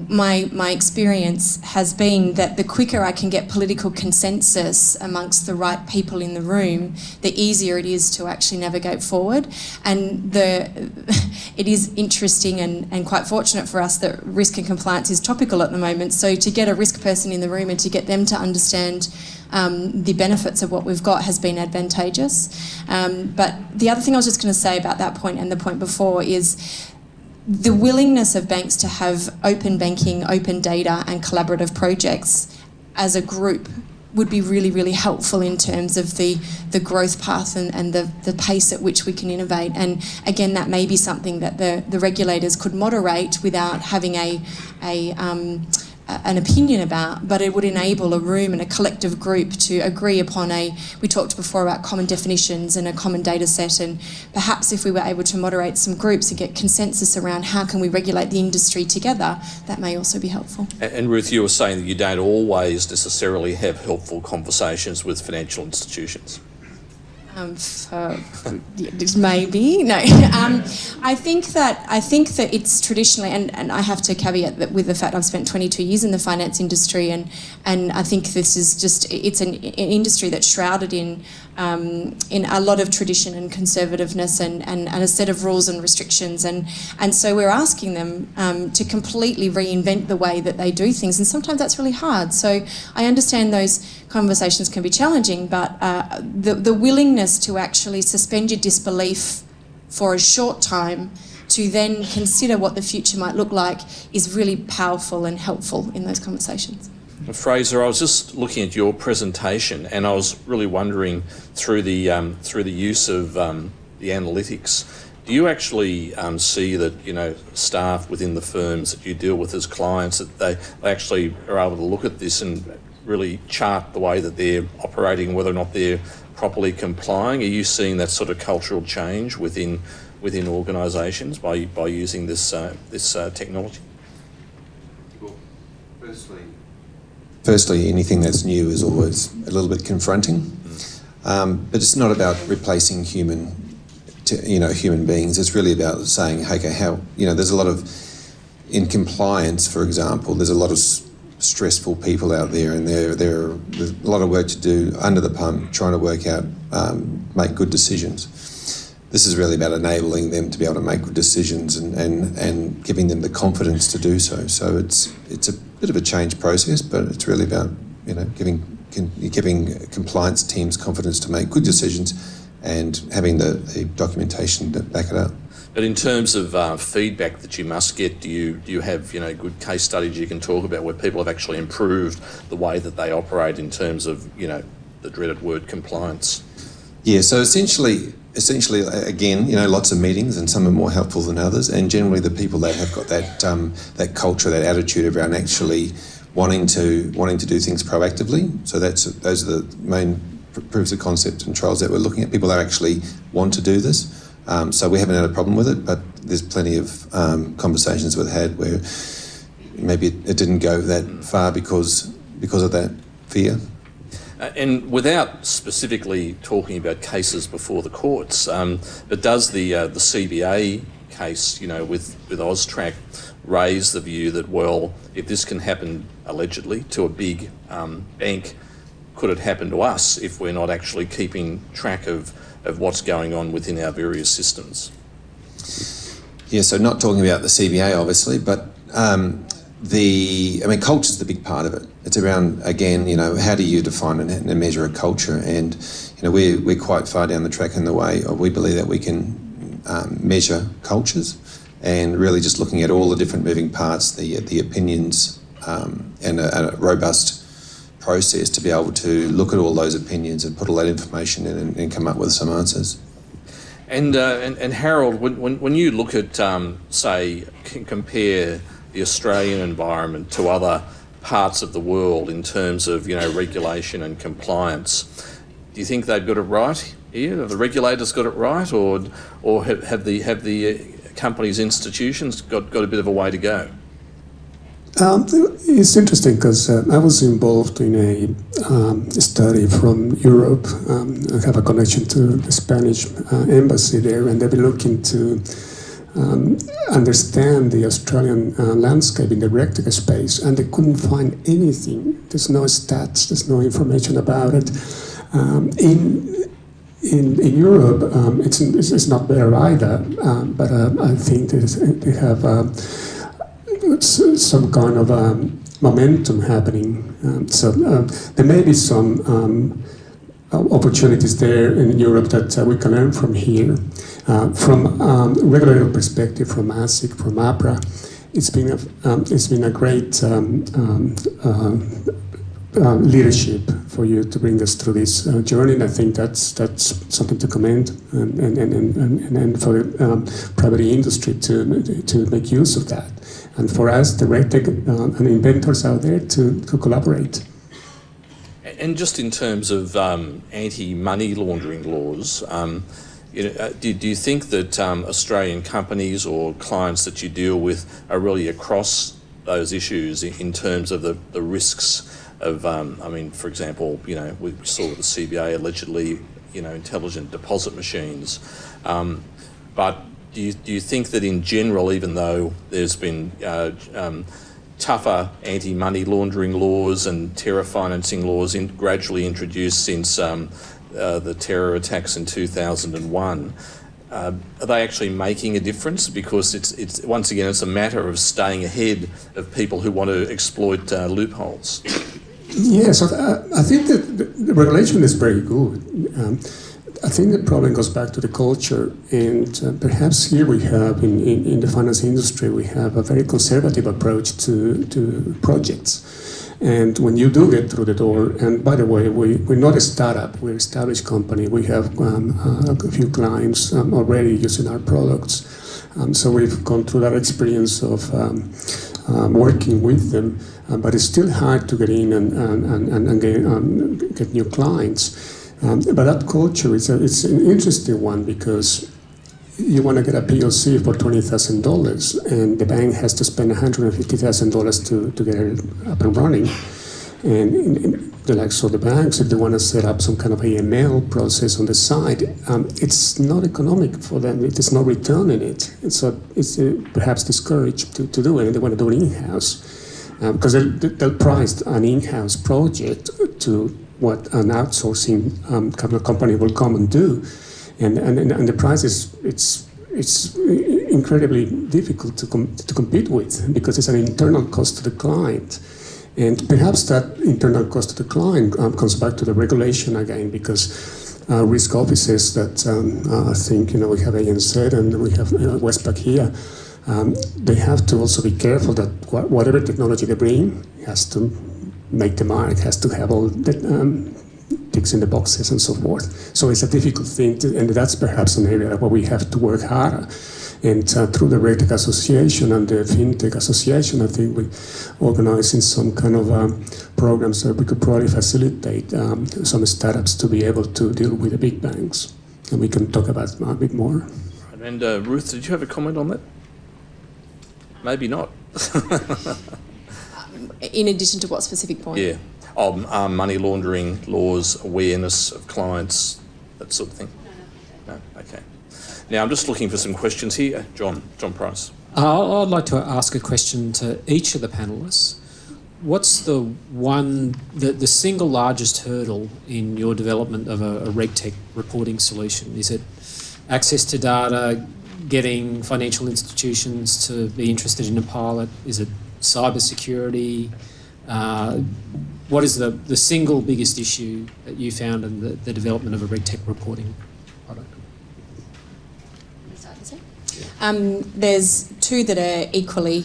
G: my experience has been that the quicker I can get political consensus amongst the right people in the room, the easier it is to actually navigate forward. And it is interesting and quite fortunate for us that risk and compliance is topical at the moment. So to get a risk person in the room and to get them to understand the benefits of what we've got has been advantageous. But the other thing I was just going to say about that point and the point before is the willingness of banks to have open banking, open data and collaborative projects as a group would be really, really helpful in terms of the growth path and the pace at which we can innovate. And again, that may be something that the regulators could moderate without having an opinion about, but it would enable a room and a collective group to agree upon we talked before about common definitions and a common data set, and perhaps if we were able to moderate some groups and get consensus around how can we regulate the industry together, that may also be helpful. And
B: Ruth, you were saying that you don't always necessarily have helpful conversations with financial institutions.
G: Maybe no. I think that it's traditionally, and I have to caveat that with the fact I've spent 22 years in the finance industry, and I think this is just it's an industry that's shrouded in a lot of tradition and conservativeness and a set of rules and restrictions, and so we're asking them to completely reinvent the way that they do things, and sometimes that's really hard. So I understand those conversations can be challenging, but the willingness to actually suspend your disbelief for a short time to then consider what the future might look like is really powerful and helpful in those conversations.
B: Fraser, I was just looking at your presentation, and I was really wondering through the use of the analytics, do you actually see that staff within the firms that you deal with as clients, that they actually are able to look at this and really chart the way that they're operating, whether or not they're properly complying? Are you seeing that sort of cultural change within organisations by using this technology?
A: Well, firstly, anything that's new is always a little bit confronting, but it's not about replacing human beings. It's really about saying, okay, how there's a lot of, in compliance, for example, there's a lot of stressful people out there, and there's a lot of work to do under the pump, trying to work out, make good decisions. This is really about enabling them to be able to make good decisions and giving them the confidence to do so. So it's a bit of a change process, but it's really about giving compliance teams confidence to make good decisions and having the documentation to back it up.
B: But in terms of feedback that you must get, do you have good case studies you can talk about where people have actually improved the way that they operate in terms of the dreaded word compliance?
A: Yeah, so essentially, again, lots of meetings, and some are more helpful than others. And generally, the people that have got that culture, that attitude around actually wanting to do things proactively. So those are the main proofs of concept and trials that we're looking at. People that actually want to do this. So we haven't had a problem with it, but there's plenty of conversations we've had where maybe it didn't go that far because of that fear.
B: And without specifically talking about cases before the courts, but does the CBA case, with AUSTRAC, raise the view that, well, if this can happen allegedly to a big bank, could it happen to us if we're not actually keeping track of what's going on within our various systems?
A: Yeah, so not talking about the CBA, obviously, but culture's the big part of it. It's around, again, how do you define and measure a culture? And, we're quite far down the track in the way we believe that we can measure cultures, and really just looking at all the different moving parts, the opinions, and a robust process to be able to look at all those opinions and put all that information in and come up with some answers.
B: And Harold, when you look at, compare the Australian environment to other parts of the world in terms of, regulation and compliance, do you think they've got it right here? Have the regulators got it right, or have the companies, institutions got a bit of a way to go?
E: It's interesting because I was involved in a study from Europe. I have a connection to the Spanish embassy there, and they've been looking to understand the Australian landscape in the Regtech space, and they couldn't find anything. There's no stats, there's no information about it. In Europe, it's not there either, but I think they have some kind of momentum happening. So there may be some opportunities there in Europe that we can learn from here. From regulatory perspective, from ASIC, from APRA, it's been a great leadership for you to bring us through this journey, and I think that's something to commend, and for the private industry to make use of that, and for us, the Regtech and inventors out there to collaborate.
B: And just in terms of anti-money laundering laws, do you think that Australian companies or clients that you deal with are really across those issues in terms of the risks of, for example, we saw with the CBA allegedly, intelligent deposit machines. But do you think that in general, even though there's been tougher anti-money laundering laws and terror financing laws gradually introduced since the terror attacks in 2001, are they actually making a difference? Because it's once again, it's a matter of staying ahead of people who want to exploit loopholes.
E: Yes, I think that the regulation is very good. I think the problem goes back to the culture, and perhaps here we have, in the finance industry, we have a very conservative approach to projects. And when you do get through the door, and by the way, we're not a startup, we're an established company. We have a few clients already using our products. So we've gone through that experience of working with them, but it's still hard to get in and get new clients. But that culture it's an interesting one, because you want to get a PLC for $20,000, and the bank has to spend $150,000 to get it up and running. And the banks, if they want to set up some kind of AML process on the side, it's not economic for them. There's no return in it. And so it's perhaps discouraged to do it. They want to do it in-house, because they'll price an in-house project to what an outsourcing company will come and do, and the price it's incredibly difficult to compete with, because it's an internal cost to the client, and perhaps that internal cost to the client comes back to the regulation again, because risk officers that I think we have ANZ and we have Westpac here, they have to also be careful that whatever technology they bring has to make the mark, has to have all the ticks in the boxes and so forth. So it's a difficult thing, and that's perhaps an area where we have to work harder. And through the Regtech Association and the FinTech Association, I think we're organizing some kind of programs that we could probably facilitate some startups to be able to deal with the big banks. And we can talk about it a bit more.
B: And Ruth, did you have a comment on that? Maybe not.
G: In addition to what specific point?
B: Yeah. Money laundering laws, awareness of clients, that sort of thing. No. Okay. Now I'm just looking for some questions here. John Price.
J: I'd like to ask a question to each of the panellists. What's the single largest hurdle in your development of a Regtech reporting solution? Is it access to data, getting financial institutions to be interested in a pilot? Is it cyber security? What is the single biggest issue that you found in the development of a Regtech reporting product?
G: There's two that are equally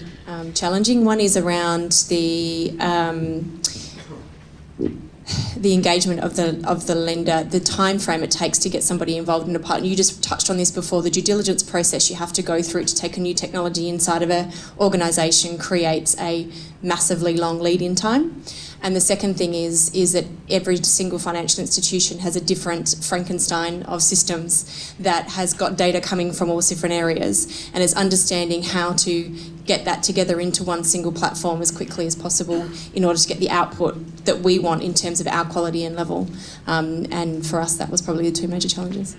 G: challenging. One is around the engagement of the lender, the time frame it takes to get somebody involved in a pilot. You just touched on this before. The due diligence process you have to go through to take a new technology inside of an organisation creates a massively long lead-in time. And the second thing is that every single financial institution has a different Frankenstein of systems that has got data coming from all different areas, and it's understanding how to get that together into one single platform as quickly as possible in order to get the output that we want in terms of our quality and level. And for us, that was probably the two major challenges.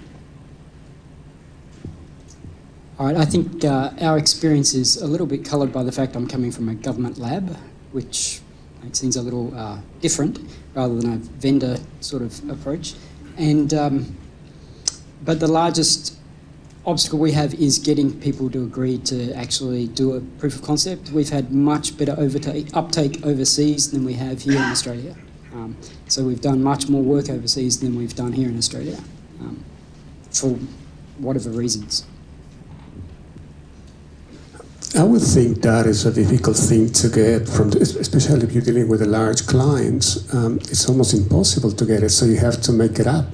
C: All right, I think our experience is a little bit coloured by the fact I'm coming from a government lab, which makes things a little different rather than a vendor sort of approach. And but the largest obstacle we have is getting people to agree to actually do a proof of concept. We've had much better uptake overseas than we have here in Australia. So we've done much more work overseas than we've done here in Australia, for whatever reasons.
E: I would think that is a difficult thing to get especially if you're dealing with the large clients. It's almost impossible to get it, so you have to make it up.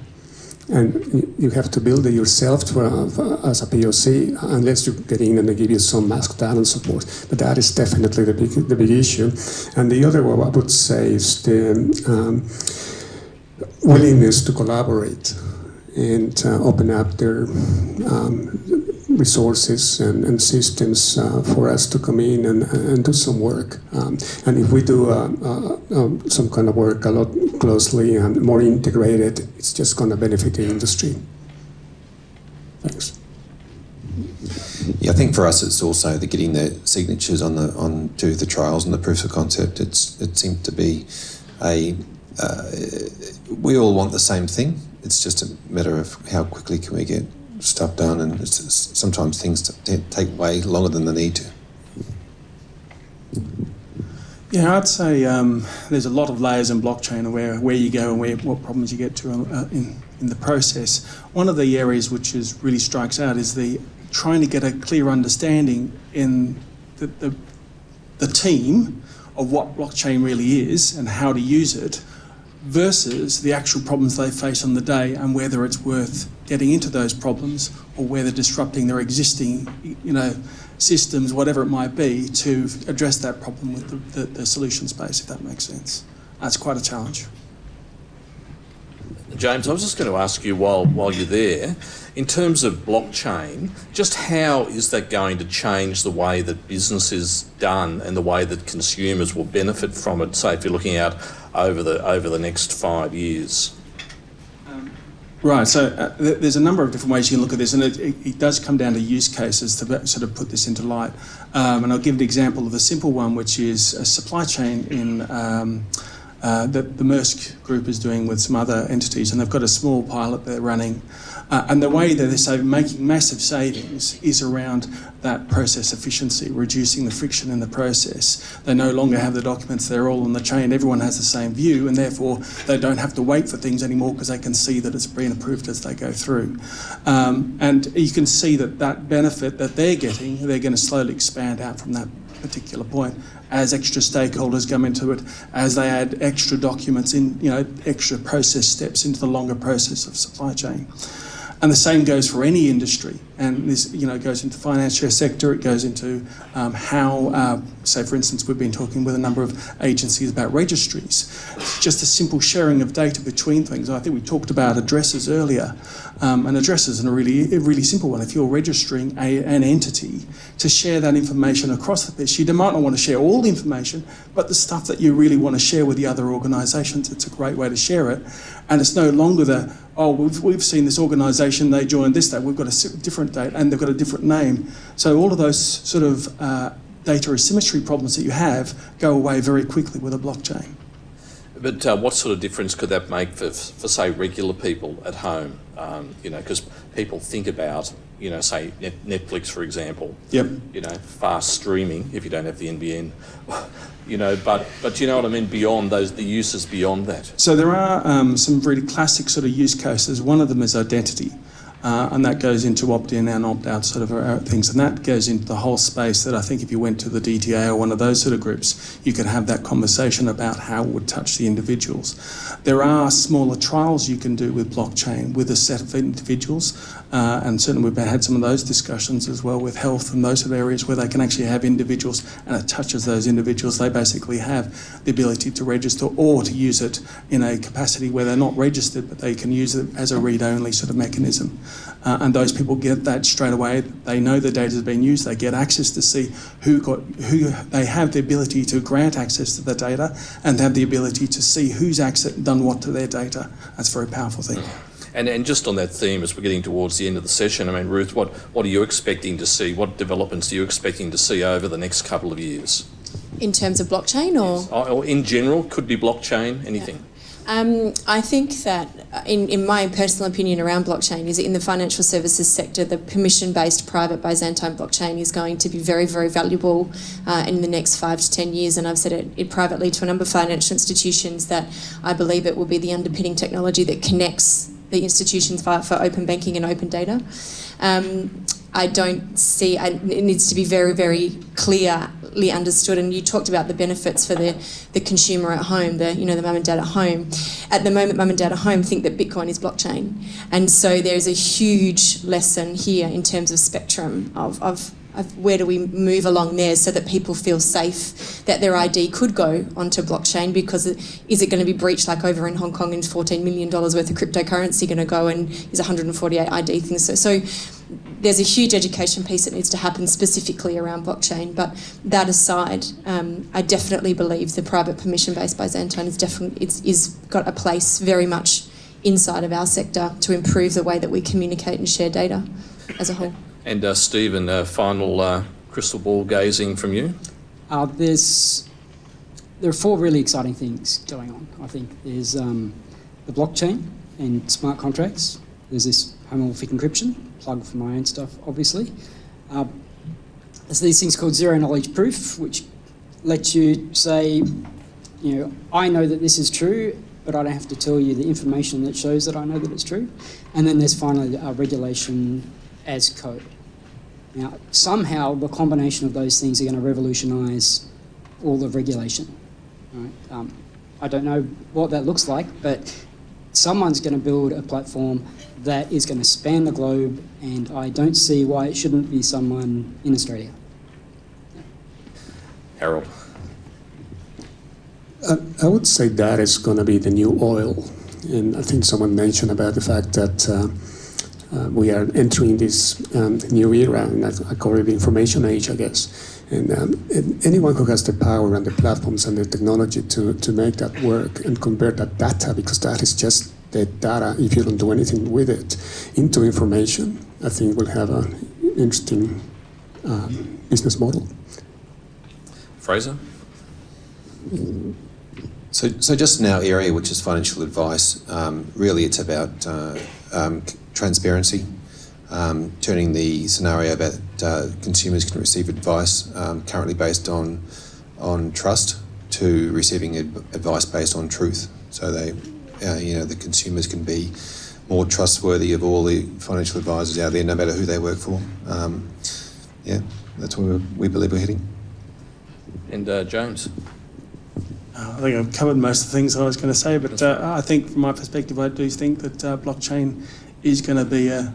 E: And you have to build it yourself as a POC, unless you get in and they give you some mask data and so forth. But that is definitely the big issue. And the other one I would say is the willingness to collaborate and open up their resources and systems for us to come in and do some work. And if we do some kind of work a lot closely and more integrated, it's just going to benefit the industry. Thanks.
A: Yeah, I think for us it's also the getting the signatures onto the trials and the proofs of concept. It seemed to be we all want the same thing. It's just a matter of how quickly can we get stuff done, and sometimes things take way longer than they need to.
D: Yeah, I'd say there's a lot of layers in blockchain of where you go and what problems you get to in the process. One of the areas which really strikes out is the trying to get a clear understanding in the team of what blockchain really is and how to use it, versus the actual problems they face on the day, and whether it's worth getting into those problems or whether disrupting their existing, systems, whatever it might be, to address that problem with the solution space, if that makes sense. That's quite a challenge.
B: James, I was just going to ask you while you're there, in terms of blockchain, just how is that going to change the way that business is done and the way that consumers will benefit from it, say if you're looking out over the next 5 years?
D: Right, so there's a number of different ways you can look at this, and it does come down to use cases to sort of put this into light. And I'll give an example of a simple one, which is a supply chain in that the Maersk Group is doing with some other entities, and they've got a small pilot they're running. And the way that they're making massive savings is around that process efficiency, reducing the friction in the process. They no longer have the documents, they're all on the chain, everyone has the same view, and therefore they don't have to wait for things anymore because they can see that it's being approved as they go through. And you can see that benefit that they're getting, they're going to slowly expand out from particular point. As extra stakeholders come into it, as they add extra documents in, extra process steps into the longer process of supply chain. And the same goes for any industry. And this, goes into the financial sector, it goes into how, say for instance, we've been talking with a number of agencies about registries. It's just a simple sharing of data between things. I think we talked about addresses earlier. And addresses are a really simple one. If you're registering an entity, to share that information across the piece, you might not want to share all the information, but the stuff that you really want to share with the other organisations, it's a great way to share it. And it's no longer we've seen this organisation, they joined this date, we've got a different date, and they've got a different name. So all of those sort of data asymmetry problems that you have go away very quickly with a blockchain.
B: But what sort of difference could that make for say, regular people at home? Because people think about, say, Netflix, for example.
D: Yep.
B: Fast streaming, if you don't have the NBN. But you know what I mean, beyond those, the uses beyond that.
D: So there are some really classic sort of use cases. One of them is identity. And that goes into opt-in and opt-out sort of things. And that goes into the whole space that I think if you went to the DTA or one of those sort of groups, you could have that conversation about how it would touch the individuals. There are smaller trials you can do with blockchain with a set of individuals. And certainly we've had some of those discussions as well with health and those sort of areas where they can actually have individuals and it touches those individuals. They basically have the ability to register or to use it in a capacity where they're not registered, but they can use it as a read-only sort of mechanism. And those people get that straight away. They know the data has been used. They get access to see who they have the ability to grant access to the data and have the ability to see who's done what to their data. That's a very powerful thing.
B: And just on that theme, as we're getting towards the end of the session, I mean, Ruth, what are you expecting to see? What developments are you expecting to see over the next couple of years?
G: In terms of blockchain
B: Or in general, could be blockchain, anything?
G: Yeah. I think that, in my personal opinion around blockchain, is that in the financial services sector, the permission-based private Byzantine blockchain is going to be very, very valuable in the next 5 to 10 years. And I've said it privately to a number of financial institutions that I believe it will be the underpinning technology that connects the institutions for open banking and open data. I don't see, it needs to be very, very clearly understood. And you talked about the benefits for the consumer at home, the mum and dad at home. At the moment, mum and dad at home think that Bitcoin is blockchain. And so there's a huge lesson here in terms of spectrum of where do we move along there so that people feel safe that their ID could go onto blockchain, because is it going to be breached like over in Hong Kong and $14 million worth of cryptocurrency going to go and is 148 ID things. So there's a huge education piece that needs to happen specifically around blockchain. But that aside, I definitely believe the private permission-based Byzantine is got a place very much inside of our sector to improve the way that we communicate and share data as a whole.
B: And Stephen, final crystal ball gazing from you?
C: There are 4 really exciting things going on. I think there's the blockchain and smart contracts. There's this homomorphic encryption, plug for my own stuff, obviously. There's these things called zero knowledge proof, which lets you say, I know that this is true, but I don't have to tell you the information that shows that I know that it's true. And then there's finally regulation as code. Now, somehow the combination of those things are going to revolutionise all of regulation. Right? I don't know what that looks like, but someone's going to build a platform that is going to span the globe, and I don't see why it shouldn't be someone in Australia.
B: Harold?
E: I would say that is going to be the new oil. And I think someone mentioned about the fact that we are entering this new era, and I call it the information age, I guess. And anyone who has the power and the platforms and the technology to make that work and convert that data, because that is just the data, if you don't do anything with it, into information, I think will have an interesting business model.
B: Fraser?
A: So just in our area, which is financial advice, really it's about transparency, turning the scenario that consumers can receive advice currently based on trust to receiving advice based on truth. So the consumers can be more trustworthy of all the financial advisors out there, no matter who they work for. That's where we believe we're heading.
B: And James?
D: I think I've covered most of the things I was going to say, but I think from my perspective, I do think that blockchain is going to be a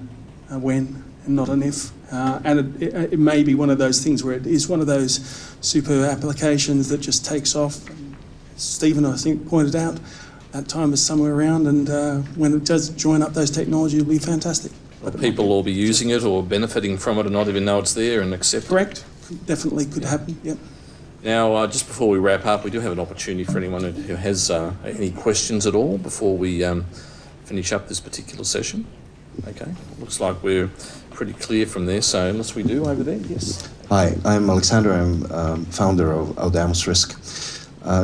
D: when and not an if. And it may be one of those things where it is one of those super applications that just takes off. Stephen, I think, pointed out that time is somewhere around, and when it does join up those technologies, it'll be fantastic.
B: People will be using it or benefiting from it and not even know it's there and accept it.
D: Correct. Definitely could happen, yep.
B: Now, just before we wrap up, we do have an opportunity for anyone who has any questions at all before we finish up this particular session. Okay, looks like we're pretty clear from there, so unless we do over there, yes.
K: Hi, I'm Alexander. I'm founder of Audamus Risk.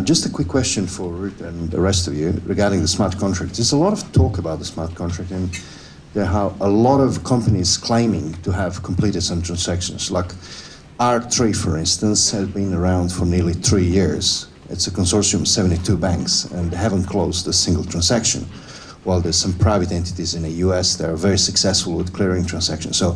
K: Just a quick question for Ruth and the rest of you regarding the smart contract. There's a lot of talk about the smart contract, and there are a lot of companies claiming to have completed some transactions. Like R3, for instance, has been around for nearly 3 years. It's a consortium of 72 banks, and they haven't closed a single transaction. While there's some private entities in the US that are very successful with clearing transactions. So,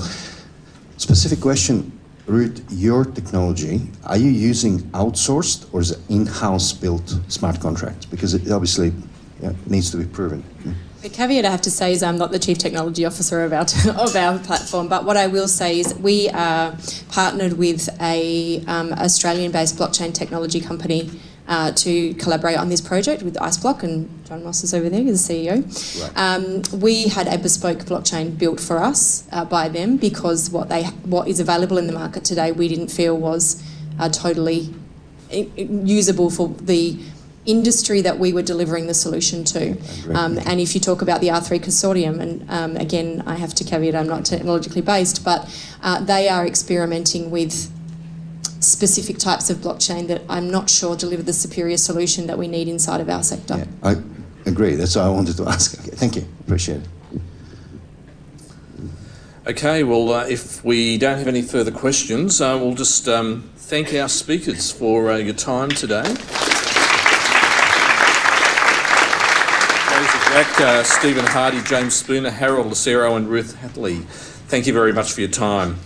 K: specific question, Ruud, your technology, are you using outsourced or is it in-house built smart contracts? Because it obviously needs to be proven.
G: The caveat I have to say is I'm not the Chief Technology Officer of our platform, but what I will say is we are partnered with a Australian-based blockchain technology company to collaborate on this project with IceBlock, and John Moss is over there, he's the CEO. Right. We had a bespoke blockchain built for us by them because what is available in the market today we didn't feel was totally usable for the industry that we were delivering the solution to. And if you talk about the R3 consortium, and again, I have to caveat I'm not technologically based, but they are experimenting with specific types of blockchain that I'm not sure deliver the superior solution that we need inside of our sector.
K: Yeah, I agree. That's what I wanted to ask. Okay, thank you. Appreciate it.
B: Okay, well, if we don't have any further questions, we'll just thank our speakers for your time today. Jack, Stephen Hardy, James Spooner, Harold Lucero and Ruth Hatley, thank you very much for your time.